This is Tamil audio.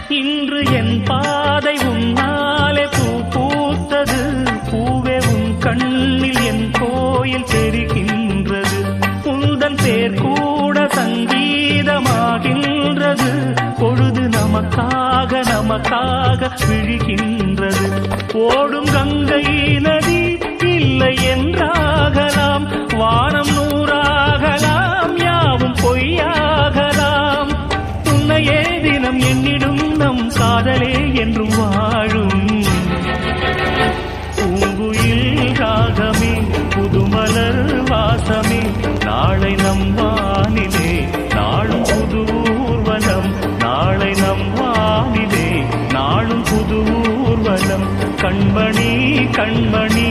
இன்று என் பாதை உன்னாலே பூ பூத்தது. பூவே உன் கண்ணில் என் கோயில் தெரிகின்றது. உந்தன் பேர் கூட சங்கீதமாகின்றது. பொழுது நமக்காக நமக்காக விழுகின்றது. ஓடும் கங்கை நதி இல்லை என்றாகலாம். வானம் நூறாகலாம், யாவும் பொய்யாகலாம். உன்னையே தினம் என்னிடும் நம் காதலே என்றும் வாழும். பூங்குயில் ராகமே, புதுமலர் வாசமே, நாளை நம் வானிலே நாளும் புது ஊர்வலம். நாளை நம் வானிலே நாளும் புது ஊர்வலம். கண்மணி கண்மணி